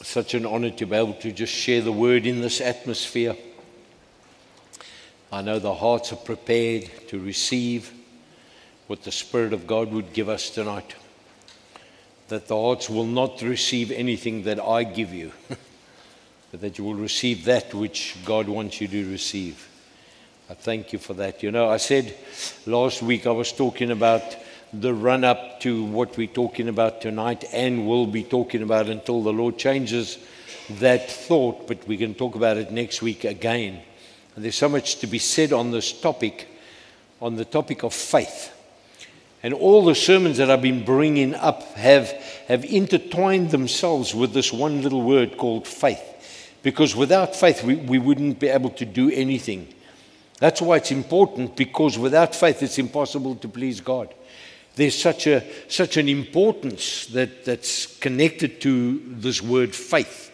Such an honor to be able to just share the word in this atmosphere. I know the hearts are prepared to receive what the Spirit of God would give us tonight. That the hearts will not receive anything that I give you, but that you will receive that which God wants you to receive. I thank you for that. You know, I said last week I was talking about the run-up to what we're talking about tonight and will be talking about until the Lord changes that thought, but we can talk about it next week again. And there's so much to be said on this topic, on the topic of faith. And all the sermons that I've been bringing up have intertwined themselves with this one little word called faith. Because without faith, we wouldn't be able to do anything. That's why it's important, because without faith, it's impossible to please God. There's such an importance that's connected to this word faith.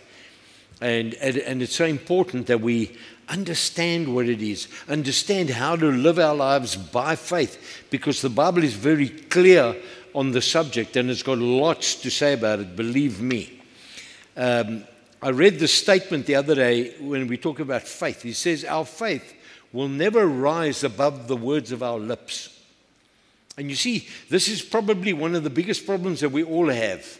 And it's so important that we understand what it is, understand how to live our lives by faith, because the Bible is very clear on the subject and it's got lots to say about it, believe me. I read the statement the other day when we talk about faith. He says, our faith will never rise above the words of our lips. And you see, this is probably one of the biggest problems that we all have,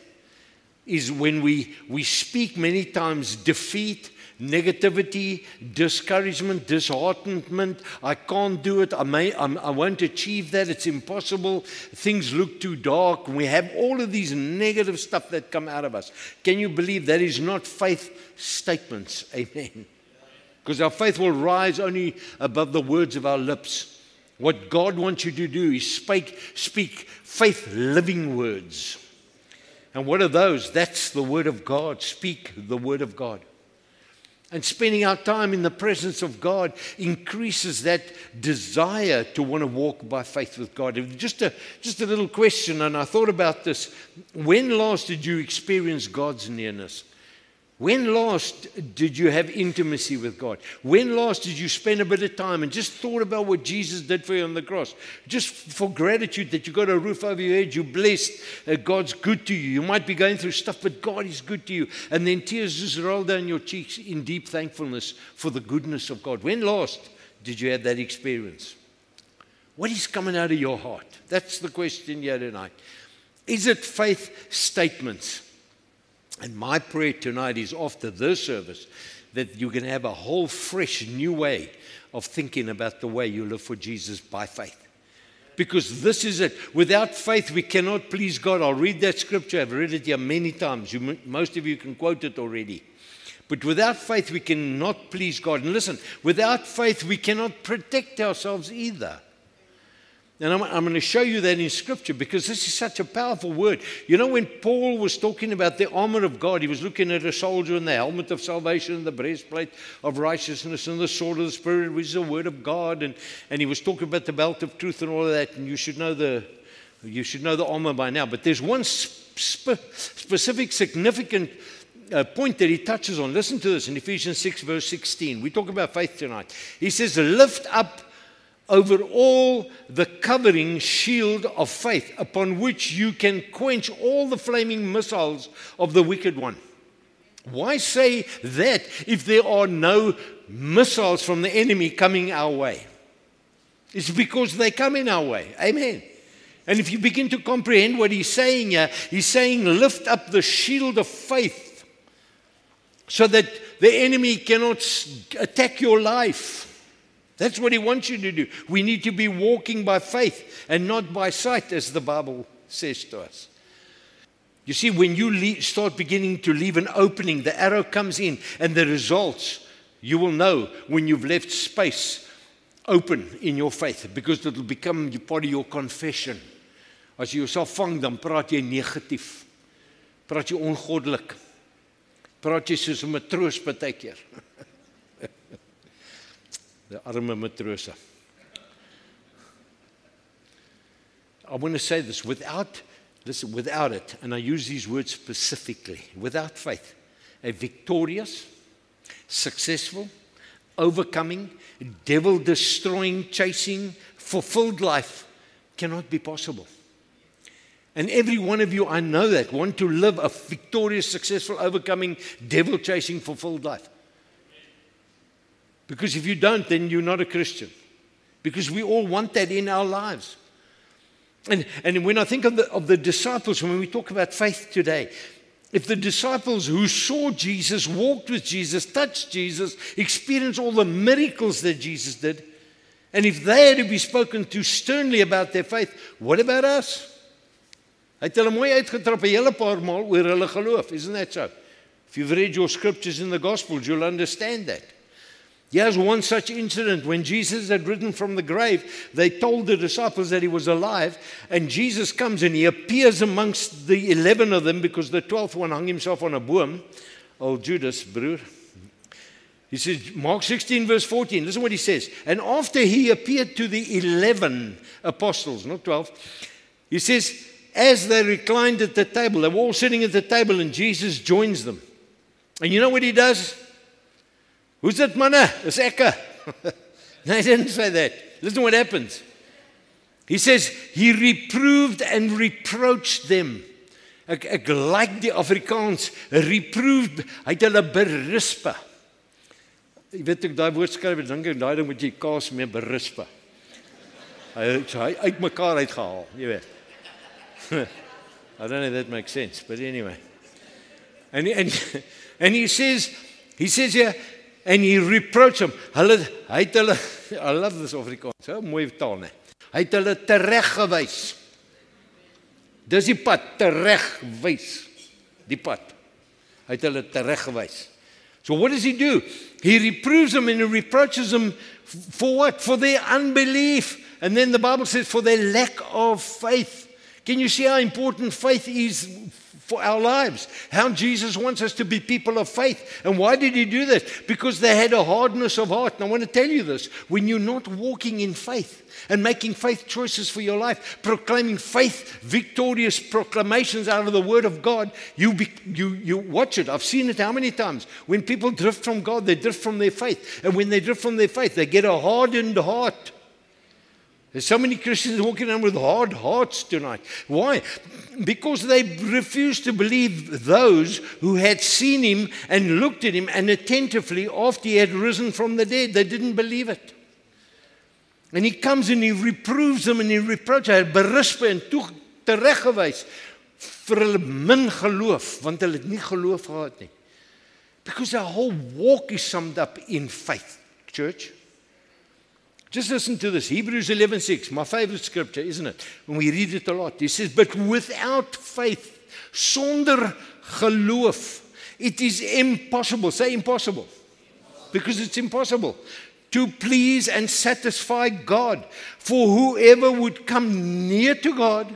is when we speak many times defeat, negativity, discouragement, disheartenment. I can't do it. I won't achieve that. It's impossible. Things look too dark. We have all of these negative stuff that come out of us. Can you believe that is not faith statements? Amen. Because our faith will rise only above the words of our lips. What God wants you to do is speak faith-living words. And what are those? That's the Word of God. Speak the Word of God. And spending our time in the presence of God increases that desire to want to walk by faith with God. Just a little question, and I thought about this. When last did you experience God's nearness? When last did you have intimacy with God? When last did you spend a bit of time and just thought about what Jesus did for you on the cross? Just for gratitude that you got a roof over your head, you're blessed, God's good to you. You might be going through stuff, but God is good to you. And then tears just roll down your cheeks in deep thankfulness for the goodness of God. When last did you have that experience? What is coming out of your heart? That's the question here tonight. Is it faith statements? And my prayer tonight is, after this service, that you can have a whole fresh new way of thinking about the way you live for Jesus by faith. Because this is it. Without faith, we cannot please God. I'll read that scripture. I've read it here many times. Most of you can quote it already. But without faith, we cannot please God. And listen, without faith, we cannot protect ourselves either. And I'm going to show you that in Scripture, because this is such a powerful word. You know, when Paul was talking about the armor of God, he was looking at a soldier and the helmet of salvation and the breastplate of righteousness and the sword of the Spirit, which is the word of God. And he was talking about the belt of truth and all of that. And you should know the armor by now. But there's one specific significant point that he touches on. Listen to this in Ephesians 6, verse 16. We talk about faith tonight. He says, lift up over all the covering shield of faith, upon which you can quench all the flaming missiles of the wicked one. Why say that if there are no missiles from the enemy coming our way? It's because they come in our way. Amen. And if you begin to comprehend what he's saying here, he's saying lift up the shield of faith so that the enemy cannot attack your life. That's what he wants you to do. We need to be walking by faith and not by sight, as the Bible says to us. You see, when you start beginning to leave an opening, the arrow comes in, and the results, you will know when you've left space open in your faith, because it will become part of your confession. As jy jouself vang, dan praat jy negatief. Praat jy ongoddelik. Praat jy soos 'n matroos partykeer. The arme matrose. I want to say this, without it, and I use these words specifically, without faith, a victorious, successful, overcoming, devil-destroying, chasing, fulfilled life cannot be possible. And every one of you, I know that, want to live a victorious, successful, overcoming, devil-chasing, fulfilled life. Because if you don't, then you're not a Christian. Because we all want that in our lives. And when I think of the disciples, when we talk about faith today, if the disciples who saw Jesus, walked with Jesus, touched Jesus, experienced all the miracles that Jesus did, and if they had to be spoken to sternly about their faith, what about us? Hy het hulle mooi uitgetrap 'n hele paar maal oor hulle geloof, isn't that so? If you've read your scriptures in the Gospels, you'll understand that. Here's one such incident. When Jesus had risen from the grave, they told the disciples that he was alive, and Jesus comes and he appears amongst the 11 of them, because the 12th one hung himself on a boom. Old Judas, broer. He says, Mark 16 verse 14, listen what he says. And after he appeared to the 11 apostles, not 12, he says, as they reclined at the table, they were all sitting at the table, and Jesus joins them. And you know what he does? Who's that manne? Dis ekke. No, he didn't say that. Listen what happens. He says, he reproved and reproached them. Ek like die Afrikaans, reproved, hy het hulle berispe. Jy weet ek daai woord skryf, dink ek daai ding moet jy kaas mee berispe. Hy uit mekaar uitgehaal, jy weet. I don't know if that makes sense, but anyway. And he says here, and he reproached them. I love this Afrikaans, so mooi taal, ne? Hy het hulle tereggewys. Dis die pad, teregwys. Die pad. Hy het hulle tereggewys. So what does he do? He reproves them and he reproaches them for what? For their unbelief. And then the Bible says for their lack of faith. Can you see how important faith is for our lives? How Jesus wants us to be people of faith. And why did he do that? Because they had a hardness of heart. And I want to tell you this. When you're not walking in faith and making faith choices for your life, proclaiming faith, victorious proclamations out of the Word of God, you watch it. I've seen it how many times? When people drift from God, they drift from their faith. And when they drift from their faith, they get a hardened heart. There's so many Christians walking around with hard hearts tonight. Why? Because they refused to believe those who had seen him and looked at him and attentively after he had risen from the dead. They didn't believe it. And he comes and he reproves them and he reproaches. Hy berispe en toe tereggewys vir hulle min geloof, want hulle het nie geloof gehad nie. Because our whole walk is summed up in faith, church. Just listen to this, Hebrews 11:6, my favorite scripture, isn't it? When we read it a lot, it says, but without faith, sonder geloof, it is impossible, say impossible, because it's impossible, to please and satisfy God. For whoever would come near to God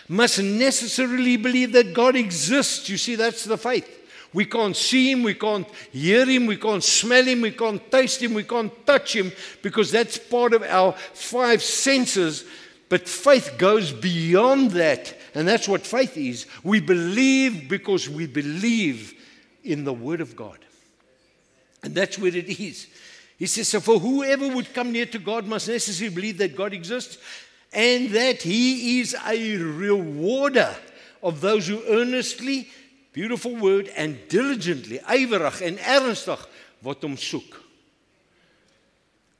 must necessarily believe that God exists. You see, that's the faith. We can't see him, we can't hear him, we can't smell him, we can't taste him, we can't touch him, because that's part of our 5 senses. But faith goes beyond that, and that's what faith is. We believe because we believe in the Word of God. And that's what it is. He says, so for whoever would come near to God must necessarily believe that God exists and that he is a rewarder of those who earnestly, beautiful word, and diligently, ywerig en ernstig wat hom soek.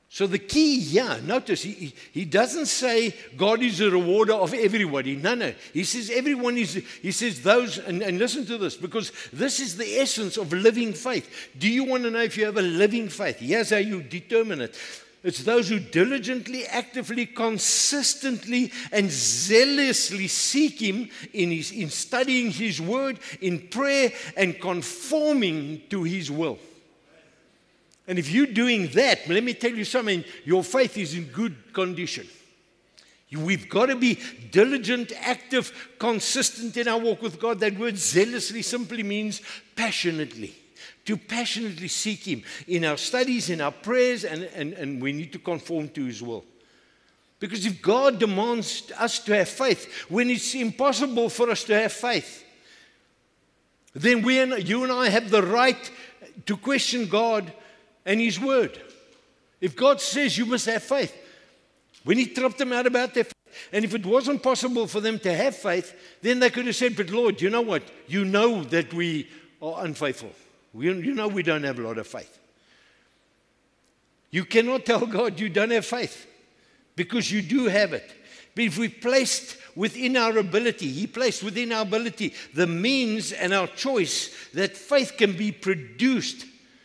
So the key here, notice, he doesn't say God is a rewarder of everybody. No. He says everyone is, he says those, and listen to this, because this is the essence of living faith. Do you want to know if you have a living faith? Here's how you determine it. It's those who diligently, actively, consistently, and zealously seek him in studying his word, in prayer, and conforming to his will. And if you're doing that, let me tell you something, your faith is in good condition. We've got to be diligent, active, consistent in our walk with God. That word zealously simply means passionately. To passionately seek him in our studies, in our prayers, and we need to conform to his will. Because if God demands us to have faith, when it's impossible for us to have faith, then you and I have the right to question God and his word. If God says you must have faith, when he tripped them out about their faith, And if it wasn't possible for them to have faith, then they could have said, but Lord, you know what? You know that we are unfaithful. You know we don't have a lot of faith. You cannot tell God you don't have faith, because you do have it. But if we placed within our ability, He placed within our ability the means and our choice that faith can be produced.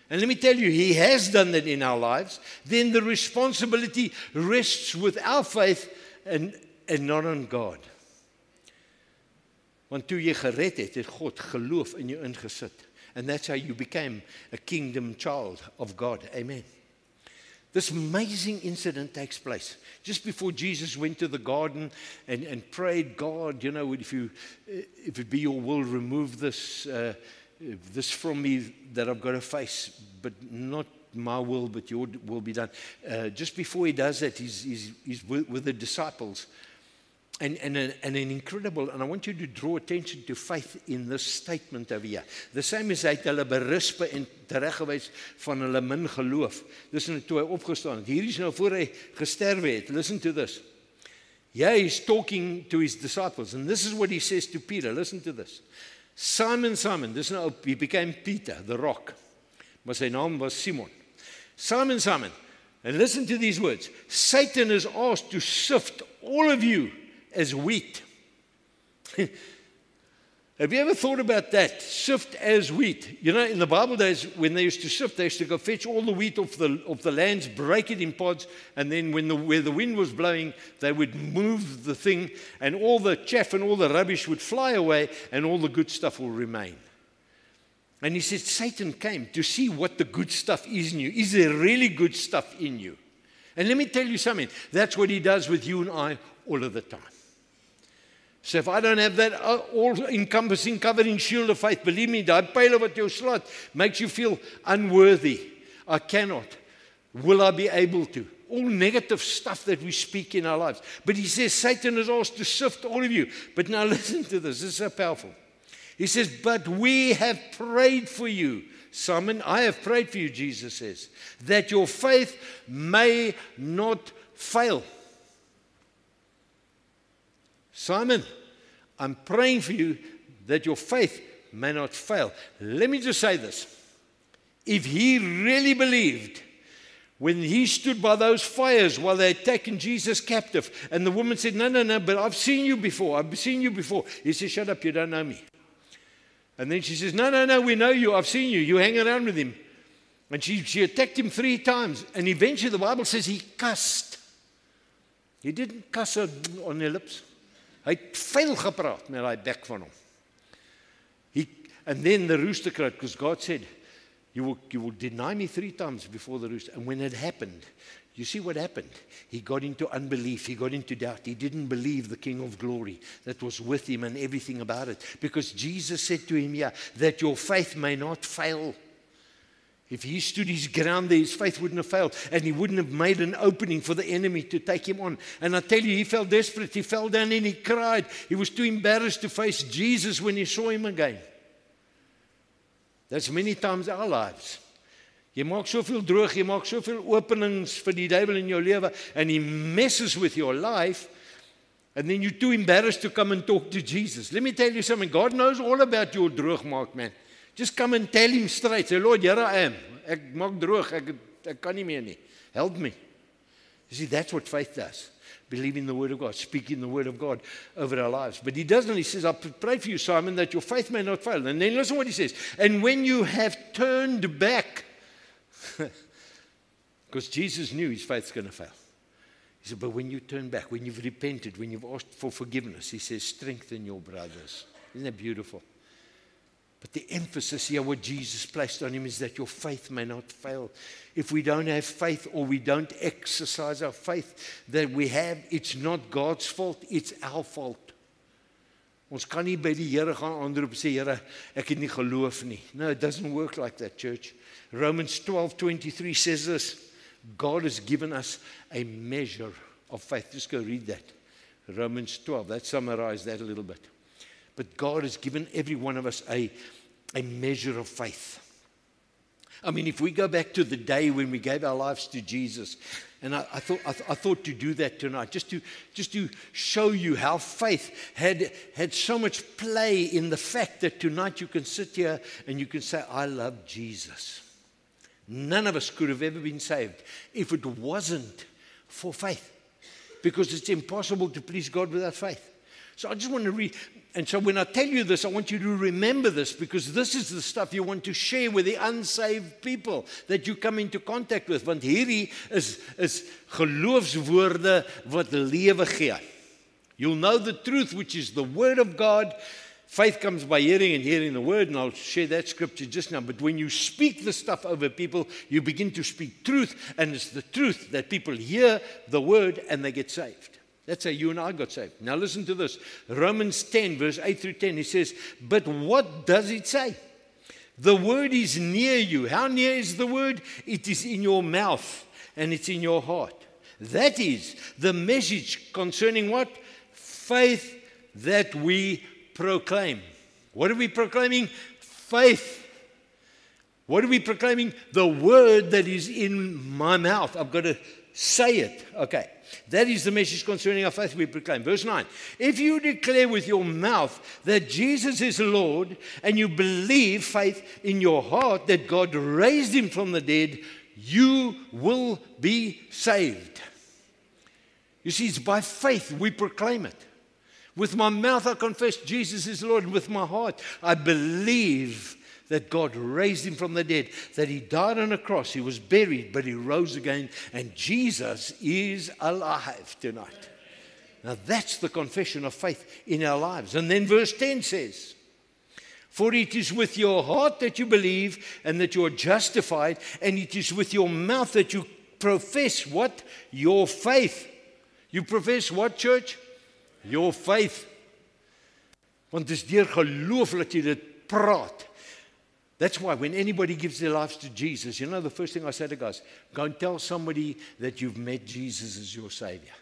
And let me tell you, He has done that in our lives. Then the responsibility rests with our faith and not on God. Want toe jy gered het God geloof in jou ingesit. And that's how you became a kingdom child of God. Amen. This amazing incident takes place just before Jesus went to the garden and prayed, God, you know, if it be your will, remove this from me that I've got to face, but not my will, but your will be done. Just before he does that, he's with the disciples. And an incredible, and I want you to draw attention to faith in this statement over here. The same is hy het hulle berispe en tereggewys van hulle min geloof. Dis nou toe hy opgestaan het. Hier is nou voor hy gesterwe het. Listen to this. Yeah, he's talking to his disciples, and this is what he says to Peter. Listen to this. Simon, Simon, dis nou he became Peter, the rock. Maar sy naam was Simon. Simon, Simon. And listen to these words. Satan is asked to sift all of you as wheat. Have you ever thought about that? Sift as wheat. You know, in the Bible days, when they used to sift, they used to go fetch all the wheat off the lands, break it in pods, and then where the wind was blowing, they would move the thing, and all the chaff and all the rubbish would fly away, and all the good stuff will remain. And he said, Satan came to see what the good stuff is in you. Is there really good stuff in you? And let me tell you something. That's what he does with you and I all of the time. So if I don't have that all-encompassing, covering shield of faith, believe me, that pile wat jou slaat makes you feel unworthy. I cannot. Will I be able to? All negative stuff that we speak in our lives. But he says, Satan is asked to sift all of you. But now listen to this. This is so powerful. He says, but we have prayed for you. Simon, I have prayed for you, Jesus says, that your faith may not fail. Simon, I'm praying for you that your faith may not fail. Let me just say this. If he really believed when he stood by those fires while they had taken Jesus captive, and the woman said, no, but I've seen you before. He said, shut up, you don't know me. And then she says, no, we know you. I've seen you. You hang around with him. And she attacked him 3 times. And eventually the Bible says he cussed. He didn't cuss her on her lips. Hy het vuil gepraat met daai bek van hom. And then the rooster crowed, because God said, you will deny me 3 times before the rooster. And when it happened, you see what happened? He got into unbelief. He got into doubt. He didn't believe the King of Glory that was with him and everything about it. Because Jesus said to him, that your faith may not fail. If he stood his ground there, his faith wouldn't have failed. And he wouldn't have made an opening for the enemy to take him on. And I tell you, he felt desperate. He fell down and he cried. He was too embarrassed to face Jesus when he saw him again. That's many times our lives. Jy maak soveel droog, jy maak soveel openings vir die duiwel in jou lewe, and he messes with your life, and then you're too embarrassed to come and talk to Jesus. Let me tell you something. God knows all about your droogmaak, man. Just come and tell him straight. Say, Lord, here I am. Ek maak droog. Ek kan nie meer nie. Help me. You see, that's what faith does. Believing the word of God, speaking the word of God over our lives. But he doesn't. He says, I pray for you, Simon, that your faith may not fail. And then listen what he says. And when you have turned back, because Jesus knew his faith's going to fail. He said, but when you turn back, when you've repented, when you've asked for forgiveness, he says, strengthen your brothers. Isn't that beautiful? But the emphasis here, what Jesus placed on him, is that your faith may not fail. If we don't have faith, or we don't exercise our faith that we have, it's not God's fault, it's our fault. Ons kan nie by die Here gaan aanroep sê, Here, ek het nie geloof nie. No, it doesn't work like that, church. Romans 12:23 says this. God has given us a measure of faith. Just go read that. Romans 12. That summarized that a little bit. But God has given every one of us a measure of faith. I mean, if we go back to the day when we gave our lives to Jesus, and I thought to do that tonight, just to show you how faith had so much play in the fact that tonight you can sit here and you can say, I love Jesus. None of us could have ever been saved if it wasn't for faith, because it's impossible to please God without faith. So I just want to read, and so when I tell you this, I want you to remember this, because this is the stuff you want to share with the unsaved people that you come into contact with. Want hierdie is geloofswoorde wat lewe gee. You'll know the truth, which is the Word of God. Faith comes by hearing, and hearing the Word, and I'll share that scripture just now. But when you speak the stuff over people, you begin to speak truth, and it's the truth that people hear the Word and they get saved. That's how you and I got saved. Now listen to this. Romans 10, verse 8 through 10, he says, but what does it say? The Word is near you. How near is the Word? It is in your mouth, and it's in your heart. That is the message concerning what? Faith that we proclaim. What are we proclaiming? Faith. What are we proclaiming? The word that is in my mouth. I've got to say it. Okay. That is the message concerning our faith we proclaim. Verse 9. If you declare with your mouth that Jesus is Lord, and you believe, faith, in your heart that God raised him from the dead, you will be saved. You see, it's by faith we proclaim it. With my mouth I confess Jesus is Lord, and with my heart I believe that God raised him from the dead, that he died on a cross, he was buried, but he rose again, and Jesus is alive tonight. Now that's the confession of faith in our lives. And then verse 10 says, for it is with your heart that you believe and that you are justified, and it is with your mouth that you profess what? Your faith. You profess what, church? Your faith. Want dis deur geloof dat jy dit praat. That's why when anybody gives their lives to Jesus, you know the first thing I say to guys, go and tell somebody that you've met Jesus as your Savior.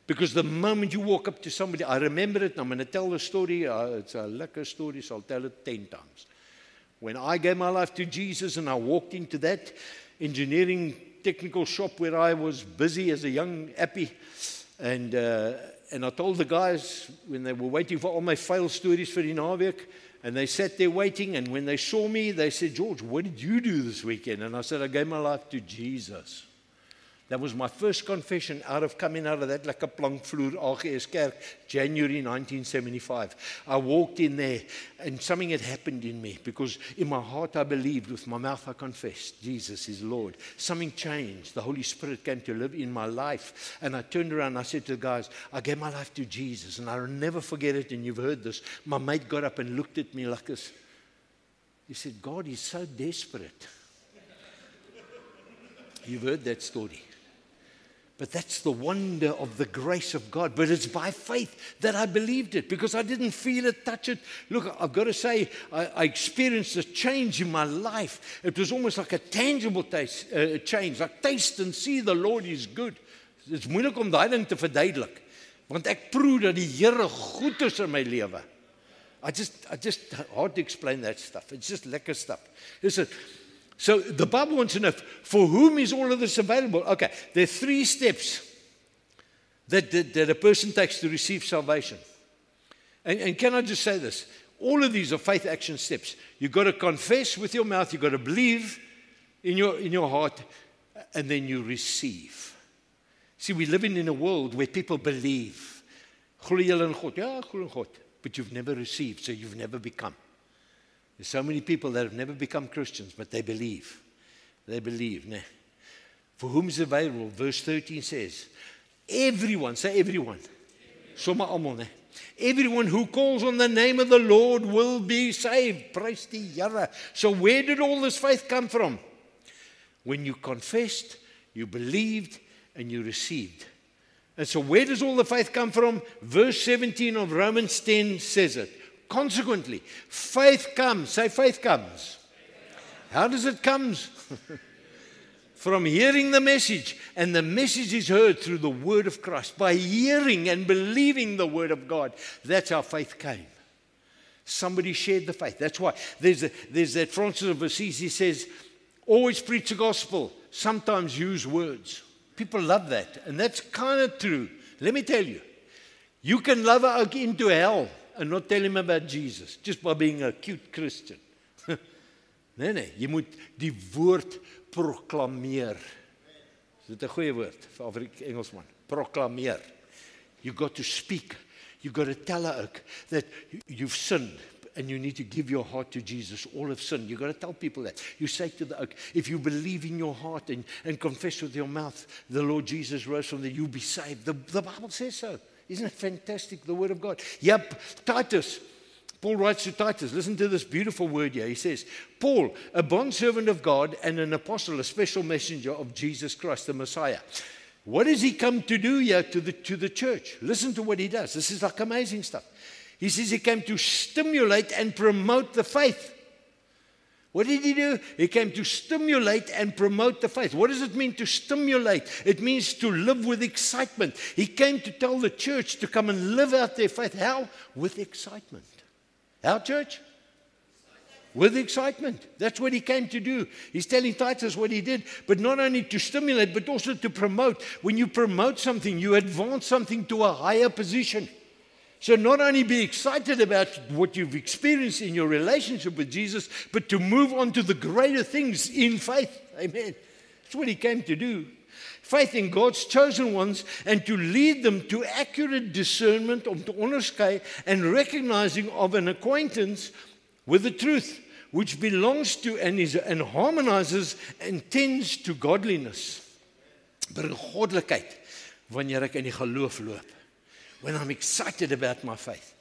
Because the moment you walk up to somebody, I remember it, and I'm going to tell the story, it's a lekker story, so I'll tell it 10 times. When I gave my life to Jesus and I walked into that engineering technical shop where I was busy as a young appy, and I told the guys when they were waiting for all my fail stories for die naweek, and they sat there waiting, and when they saw me, they said, George, what did you do this weekend? And I said, I gave my life to Jesus. That was my first confession coming out of that lekker plankvloer AGS Kerk, January 1975. I walked in there and something had happened in me, because in my heart I believed, with my mouth I confessed, Jesus is Lord. Something changed. The Holy Spirit came to live in my life. And I turned around and I said to the guys, I gave my life to Jesus. And I'll never forget it, and you've heard this. My mate got up and looked at me like this. He said, God is so desperate. You've heard that story. But that's the wonder of the grace of God. But it's by faith that I believed it, because I didn't feel it, touch it. Look, I've got to say, I experienced a change in my life. It was almost like a tangible change, like taste and see the Lord is good. It's moeilik om daai ding te verduidelik, want ek proe dat die Here goed is in my lewe. I just hard to explain that stuff. It's just lekker stuff. Listen. So the Bible wants to know, for whom is all of this available? Okay, there are 3 steps that a person takes to receive salvation. And can I just say this? All of these are faith action steps. You've got to confess with your mouth, you've got to believe in your heart, and then you receive. See, we live in a world where people believe. Glo jy in God? Ja, glo in God. But you've never received, so you've never become. There's so many people that have never become Christians, but they believe. They believe. Nah. For whom is available, verse 13 says, everyone, say everyone. Somma almal, né? Everyone who calls on the name of the Lord will be saved. Praise die Here. So where did all this faith come from? When you confessed, you believed, and you received. And so where does all the faith come from? Verse 17 of Romans 10 says it. Consequently, faith comes. Say faith comes. How does it come? From hearing the message. And the message is heard through the word of Christ. By hearing and believing the word of God. That's how faith came. Somebody shared the faith. That's why there's that Francis of Assisi says, Always preach the gospel. Sometimes use words. People love that. And that's kind of true. Let me tell you. You can love a ou into hell and not tell him about Jesus. Just by being a cute Christian. Nee. Jy moet die woord proklameer. Is dit 'n goeie woord vir Engelsman? Proklameer. You got to speak. You got to tell her that you've sinned and you need to give your heart to Jesus. All have sinned. You got to tell people that. You say to the oak, if you believe in your heart and confess with your mouth, the Lord Jesus rose from the dead, you'll be saved. The Bible says so. Isn't it fantastic, the word of God? Yep, Titus. Paul writes to Titus, listen to this beautiful word here. He says, Paul, a bondservant of God and an apostle, a special messenger of Jesus Christ, the Messiah. What does he come to do here to the church? Listen to what he does. This is like amazing stuff. He says he came to stimulate and promote the faith. What did he do? He came to stimulate and promote the faith. What does it mean to stimulate? It means to live with excitement. He came to tell the church to come and live out their faith. How? With excitement. How, church? With excitement. That's what he came to do. He's telling Titus what he did, but not only to stimulate, but also to promote. When you promote something, you advance something to a higher position. So not only be excited about what you've experienced in your relationship with Jesus, but to move on to the greater things in faith. Amen. That's what he came to do. Faith in God's chosen ones and to lead them to accurate discernment om te onderskei and recognizing of an acquaintance with the truth, which belongs to and harmonizes and tends to godliness. Bring goddelikheid wanneer ek in die geloof loop. When I'm excited about my faith.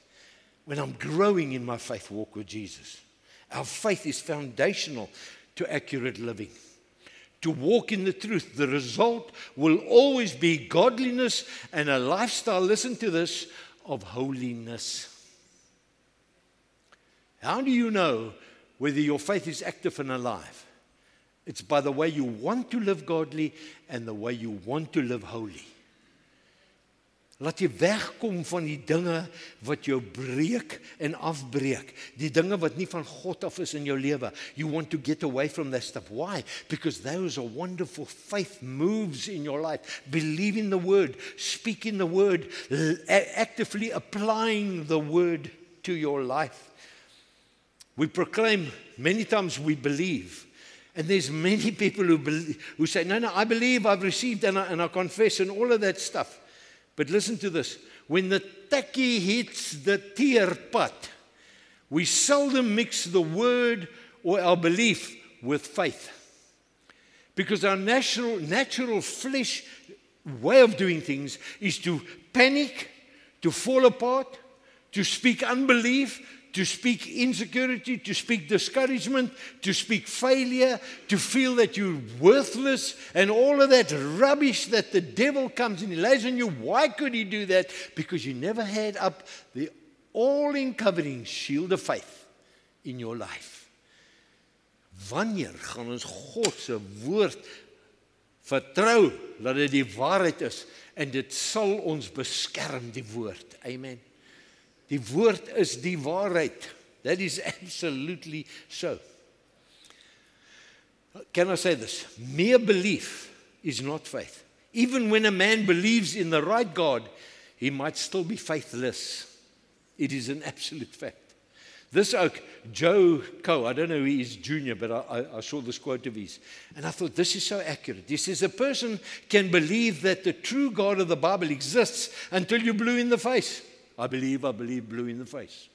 When I'm growing in my faith walk with Jesus. Our faith is foundational to accurate living. To walk in the truth, the result will always be godliness and a lifestyle, listen to this, of holiness. How do you know whether your faith is active and alive? It's by the way you want to live godly and the way you want to live holy. Laat jy wegkom van die dinge wat jou breek en afbreek. Die dinge wat nie van God af is in jou lewe. You want to get away from that stuff. Why? Because those are wonderful faith moves in your life. Believe in the word, speak in the word, actively applying the word to your life. We proclaim, many times we believe. And there's many people who say, no, I believe, I've received, and I confess, and all of that stuff. But listen to this. When the tacky hits the teerpad, we seldom mix the word or our belief with faith. Because our natural flesh way of doing things is to panic, to fall apart, to speak unbelief, to speak insecurity, to speak discouragement, to speak failure, to feel that you're worthless, and all of that rubbish that the devil comes and he lays on you. Why could he do that? Because you never had up the all-encovering shield of faith in your life. Wanneer gaan ons God se woord vertrou dat dit die waarheid is en dit sal ons beskerm, die woord. Amen. Die woord is die waarheid. That is absolutely so. Can I say this? Mere belief is not faith. Even when a man believes in the right God, he might still be faithless. It is an absolute fact. This oak, Joe Coe, I don't know who he is, junior, but I saw this quote of his. And I thought, this is so accurate. He says, a person can believe that the true God of the Bible exists until you're blue in the face. I believe, blue in the face.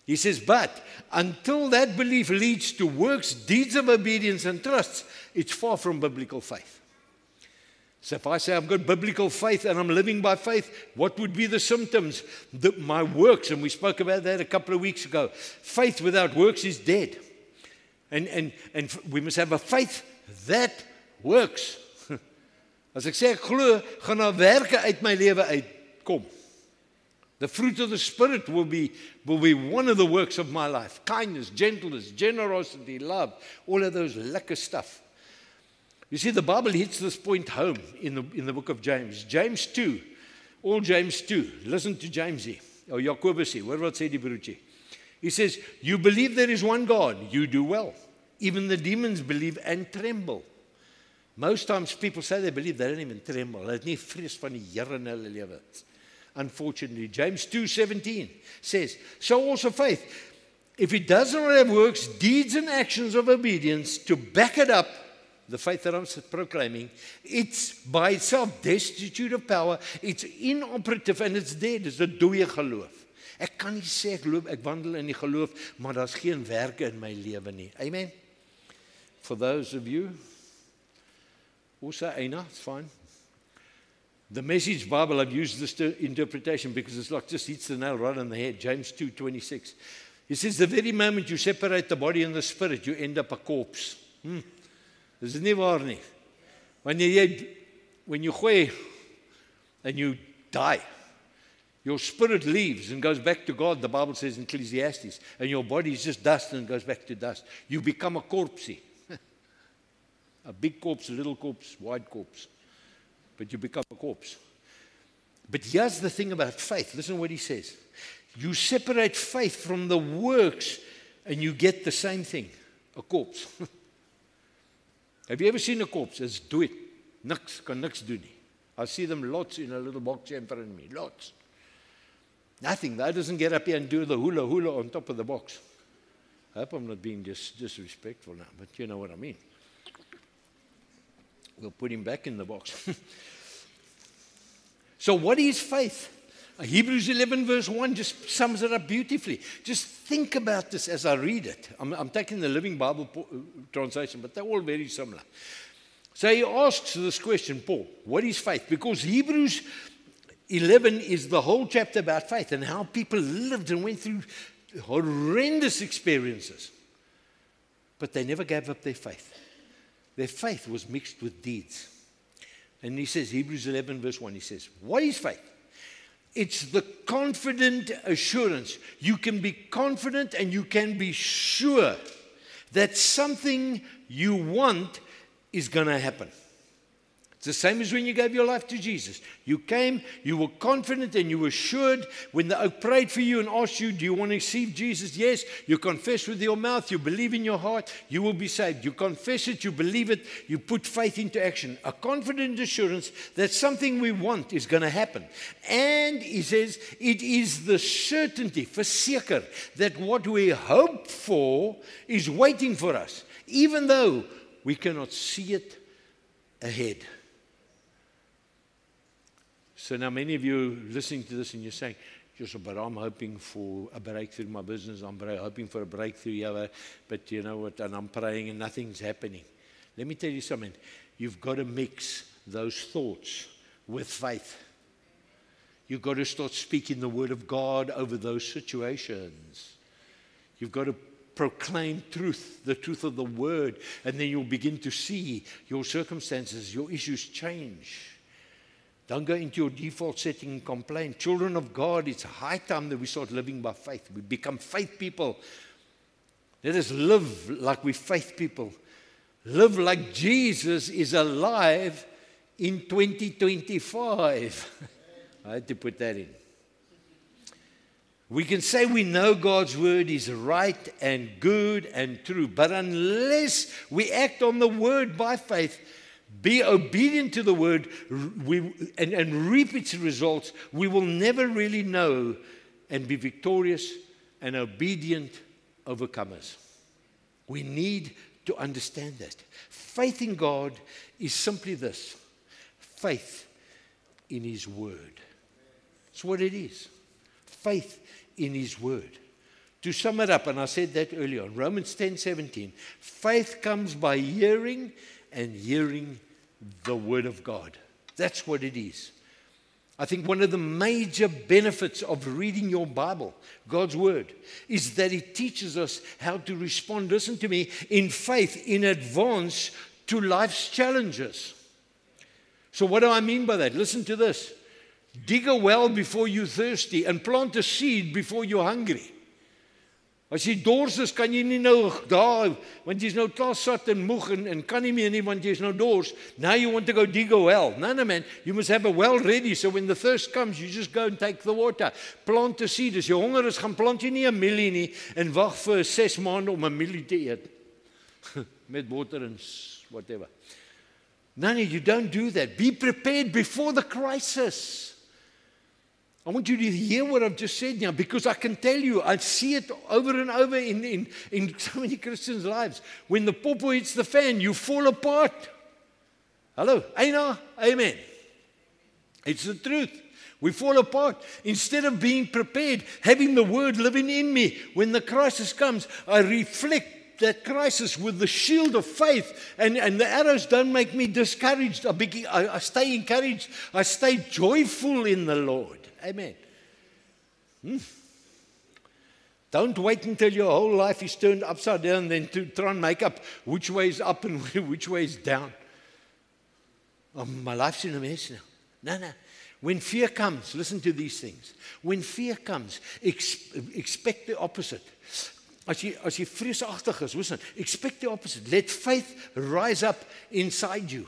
He says, but until that belief leads to works, deeds of obedience and trust, it's far from biblical faith. So if I say I've got biblical faith and I'm living by faith, what would be the symptoms? My works, and we spoke about that a couple of weeks ago. Faith without works is dead. And we must have a faith that works. As ek sê ek glo, gaan daar werke uit my lewe uitkom. The fruit of the Spirit will be one of the works of my life. Kindness, gentleness, generosity, love, all of those lekker stuff. You see, the Bible hits this point home in the book of James. James 2, all James 2. Listen to James hier. Or Jacobus hier. Hoor wat sê die broertjie. He says, you believe there is one God. You do well. Even the demons believe and tremble. Most times people say they believe, they don't even tremble. Hulle het nie vrees van die Here in hulle lewe. Unfortunately, James 2:17 says, so also faith, if it does not have works, deeds and actions of obedience to back it up, the faith that I'm proclaiming, it's by itself destitute of power, it's inoperative and it's dead. It's 'n dooie geloof. Ek kan nie sê ek wandel in die geloof, maar daar's geen werke in my lewe nie. Amen. For those of you also, Aina, it's fine. The Message Bible, I've used this interpretation because it's like just hits the nail right on the head. James 2:26. It says, the very moment you separate the body and the spirit, you end up a corpse. Dis nie waar nie. When you gooi and you die, your spirit leaves and goes back to God, the Bible says in Ecclesiastes, and your body is just dust and goes back to dust. You become a corpsey. A big corpse, a little corpse, wide corpse. But you become a corpse. But here's the thing about faith. Listen to what he says. You separate faith from the works and you get the same thing, a corpse. Have you ever seen a corpse? It's do it. Niks, kan niks doen nie. I see them lots in a little box in front of me, lots. Nothing. That doesn't get up here and do the hula hula on top of the box. I hope I'm not being disrespectful now, but you know what I mean. We'll put him back in the box. So what is faith? Hebrews 11 verse 1 just sums it up beautifully. Just think about this as I read it. I'm taking the Living Bible translation, but they're all very similar. So he asks this question, Paul, what is faith? Because Hebrews 11 is the whole chapter about faith and how people lived and went through horrendous experiences. But they never gave up their faith. Their faith was mixed with deeds. And he says, Hebrews 11 verse 1, he says, what is faith? It's the confident assurance. You can be confident and you can be sure that something you want is going to happen. It's the same as when you gave your life to Jesus. You came, you were confident and you were assured when the oak prayed for you and asked you, do you want to receive Jesus? Yes. You confess with your mouth, you believe in your heart, you will be saved. You confess it, you believe it, you put faith into action. A confident assurance that something we want is going to happen. And he says, it is the certainty, verseker, that what we hope for is waiting for us, even though we cannot see it ahead. So now many of you are listening to this and you're saying, Joseph, but I'm hoping for a breakthrough in my business. I'm hoping for a breakthrough here, but you know what, and I'm praying and nothing's happening. Let me tell you something. You've got to mix those thoughts with faith. You've got to start speaking the word of God over those situations. You've got to proclaim truth, the truth of the word, and then you'll begin to see your circumstances, your issues change. Don't go into your default setting and complain. Children of God, it's high time that we start living by faith. We become faith people. Let us live like we're faith people. Live like Jesus is alive in 2025. I had to put that in. We can say we know God's word is right and good and true, but unless we act on the word by faith, be obedient to the word and reap its results, we will never really know and be victorious and obedient overcomers. We need to understand that. Faith in God is simply this: faith in His word. That's what it is. Faith in His word. To sum it up, and I said that earlier on, Romans 10:17, faith comes by hearing, and hearing the word of God. That's what it is. I think one of the major benefits of reading your Bible, God's word, is that it teaches us how to respond, listen to me, in faith in advance to life's challenges. So what do I mean by that? Listen to this. Dig a well before you're thirsty and plant a seed before you're hungry. As jy dors is, kan jy nie nou daar, want jy's nou klaar sat en moeg en kan nie meer nie, want jy's nou dors. Now you want to go dig a well. No, man, you must have a well ready, so when the thirst comes, you just go and take the water. Plant a seed. As jy honger is, gaan plant jy nie 'n mielie nie en wag vir 6 maande om 'n mielie te eet. Met water and whatever. No, you don't do that. Be prepared before the crisis. I want you to hear what I've just said now, because I can tell you, I see it over and over in so many Christians' lives. When the popo hits the fan, you fall apart. Hello? Amen. It's the truth. We fall apart. Instead of being prepared, having the word living in me, when the crisis comes, I reflect that crisis with the shield of faith, and the arrows don't make me discouraged. I stay encouraged. I stay joyful in the Lord. Amen. Don't wait until your whole life is turned upside down then to try and make up which way is up and which way is down. Oh, my life's in a mess now. No. When fear comes, listen to these things. When fear comes, expect the opposite. As jy vreesagtig is, listen, expect the opposite. Let faith rise up inside you.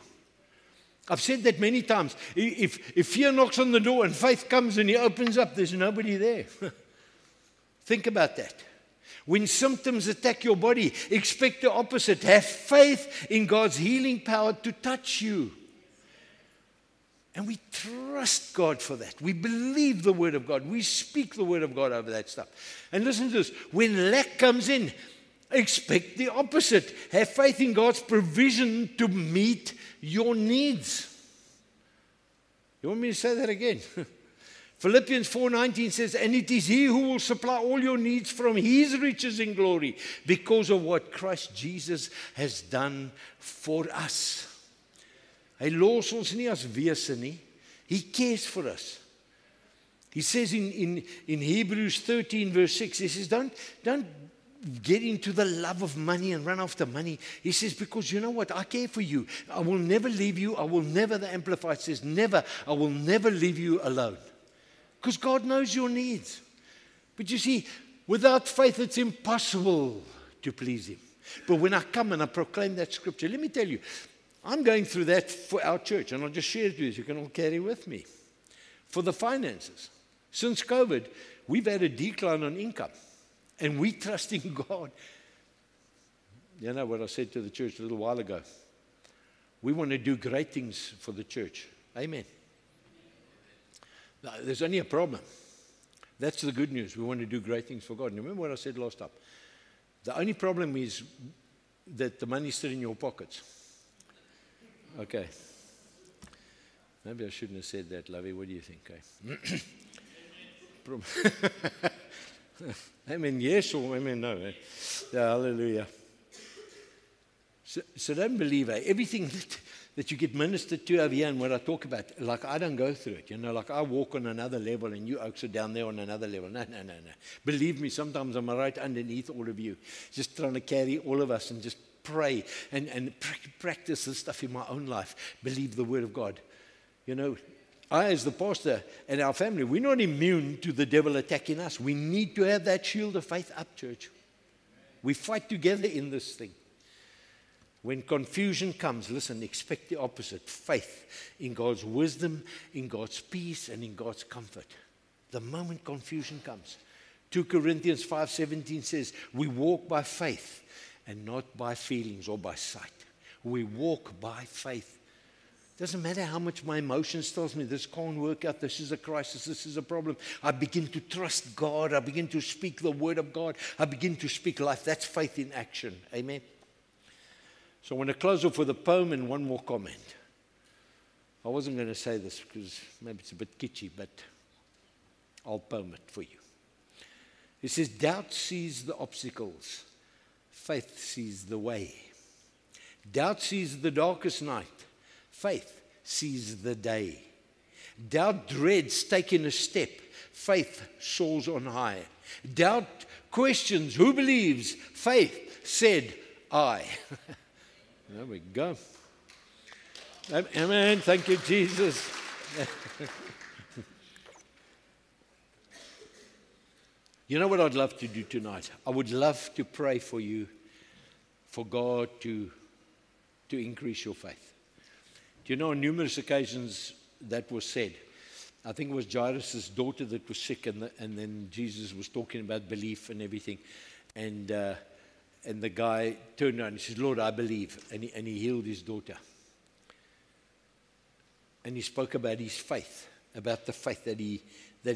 I've said that many times. If fear knocks on the door and faith comes and he opens up, there's nobody there. Think about that. When symptoms attack your body, expect the opposite. Have faith in God's healing power to touch you. And we trust God for that. We believe the Word of God. We speak the Word of God over that stuff. And listen to this. When lack comes in, expect the opposite. Have faith in God's provision to meet your needs. You want me to say that again? Philippians 4:19 says, and it is He who will supply all your needs from His riches in glory because of what Christ Jesus has done for us. Hy los ons nie as wese nie. He cares for us. He says in Hebrews 13 verse 6, he says, don't get into the love of money and run after money. He says, because you know what? I care for you. I will never leave you. I will never, the Amplified says, never. I will never leave you alone. Because God knows your needs. But you see, without faith, it's impossible to please Him. But when I come and I proclaim that scripture, let me tell you, I'm going through that for our church, and I'll just share it with you so you can all carry with me. For the finances. Since COVID, we've had a decline on income, and we trust in God. You know what I said to the church a little while ago? We want to do great things for the church. Amen. Now, there's only a problem. That's the good news. We want to do great things for God. And remember what I said last time? The only problem is that the money's still in your pockets. Okay. Maybe I shouldn't have said that, Lovey. What do you think? Okay. Amen, yes or amen, no. Eh? Yeah, hallelujah. So don't believe everything that you get ministered to over here and what I talk about. Like, I don't go through it. You know, like I walk on another level and you oaks are down there on another level. No. Believe me, sometimes I'm right underneath all of you, just trying to carry all of us and just pray and practice this stuff in my own life. Believe the Word of God. You know, I, as the pastor and our family, we're not immune to the devil attacking us. We need to have that shield of faith up, church. We fight together in this thing. When confusion comes, listen, expect the opposite. Faith in God's wisdom, in God's peace, and in God's comfort. The moment confusion comes. 2 Corinthians 5:17 says, we walk by faith and not by feelings or by sight. We walk by faith. Doesn't matter how much my emotions tells me this can't work out, this is a crisis, this is a problem. I begin to trust God. I begin to speak the Word of God. I begin to speak life. That's faith in action. Amen. So I want to close off with a poem and one more comment. I wasn't going to say this because maybe it's a bit kitschy, but I'll poem it for you. It says, doubt sees the obstacles. Faith sees the way. Doubt sees the darkest night. Faith sees the day. Doubt dreads taking a step. Faith soars on high. Doubt questions who believes. Faith said, I. There we go. Amen. Thank you, Jesus. You know what I'd love to do tonight? I would love to pray for you, for God to increase your faith. Do you know on numerous occasions that was said? I think it was Jairus' daughter that was sick, and then Jesus was talking about belief and everything. And And the guy turned around and he said, Lord, I believe. And he healed his daughter. And he spoke about his faith, about the faith that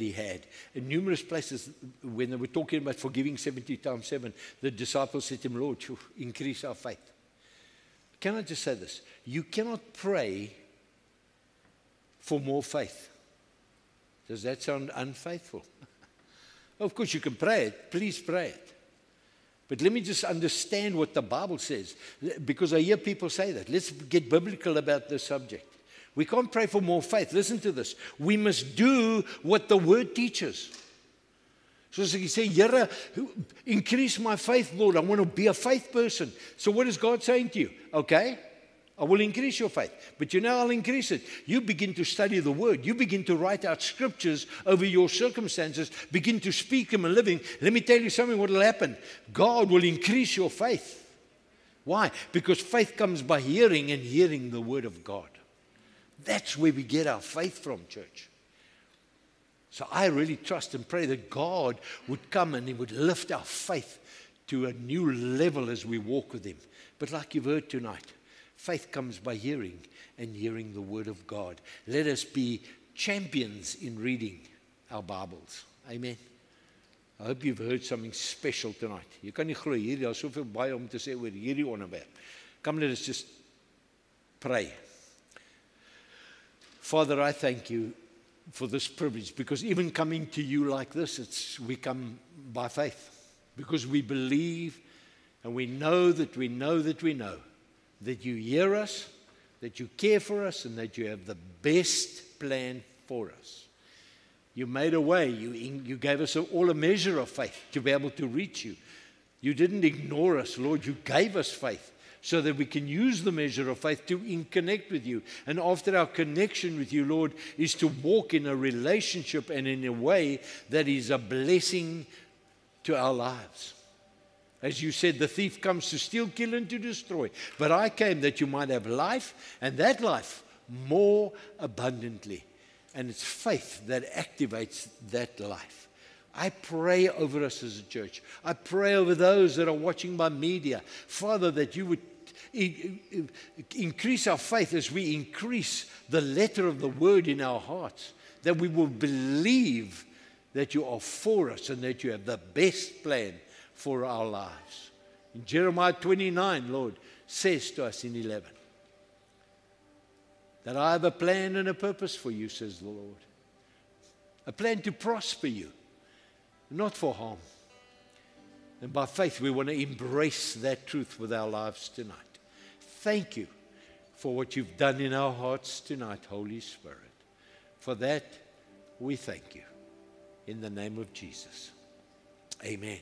he had. In numerous places, when they were talking about forgiving 70 times 7, the disciples said to him, Lord, increase our faith. Can I just say this? You cannot pray for more faith. Does that sound unfaithful? Of course, you can pray it. Please pray it. But let me just understand what the Bible says, because I hear people say that. Let's get biblical about this subject. We can't pray for more faith. Listen to this. We must do what the Word teaches. Soos ek sê, Here, increase my faith, Lord. I want to be a faith person. So what is God saying to you? Okay, I will increase your faith. But you know I'll increase it. You begin to study the Word. You begin to write out scriptures over your circumstances. Begin to speak them and living. Let me tell you something what will happen. God will increase your faith. Why? Because faith comes by hearing, and hearing the Word of God. That's where we get our faith from, church. So I really trust and pray that God would come and He would lift our faith to a new level as we walk with Him. But like you've heard tonight, faith comes by hearing, and hearing the Word of God. Let us be champions in reading our Bibles. Amen. I hope you've heard something special tonight. You kan nie glo hier, daar's soveel baie om te sê oor hierdie onderwerp. Come, let us just pray. Father, I thank you for this privilege, because even coming to you like this, we come by faith, because we believe and we know that we know that we know that you hear us, that you care for us, and that you have the best plan for us. You made a way. You gave us all a measure of faith to be able to reach you. You didn't ignore us, Lord. You gave us faith so that we can use the measure of faith to connect with you. And after our connection with you, Lord, is to walk in a relationship and in a way that is a blessing to our lives. As you said, the thief comes to steal, kill, and to destroy. But I came that you might have life, and that life more abundantly. And it's faith that activates that life. I pray over us as a church. I pray over those that are watching by media. Father, that you would increase our faith as we increase the letter of the Word in our hearts. That we will believe that you are for us and that you have the best plan for our lives. In Jeremiah 29, Lord, says to us in 11, that I have a plan and a purpose for you, says the Lord. A plan to prosper you, not for harm. And by faith, we want to embrace that truth with our lives tonight. Thank you for what you've done in our hearts tonight, Holy Spirit. For that, we thank you. In the name of Jesus. Amen.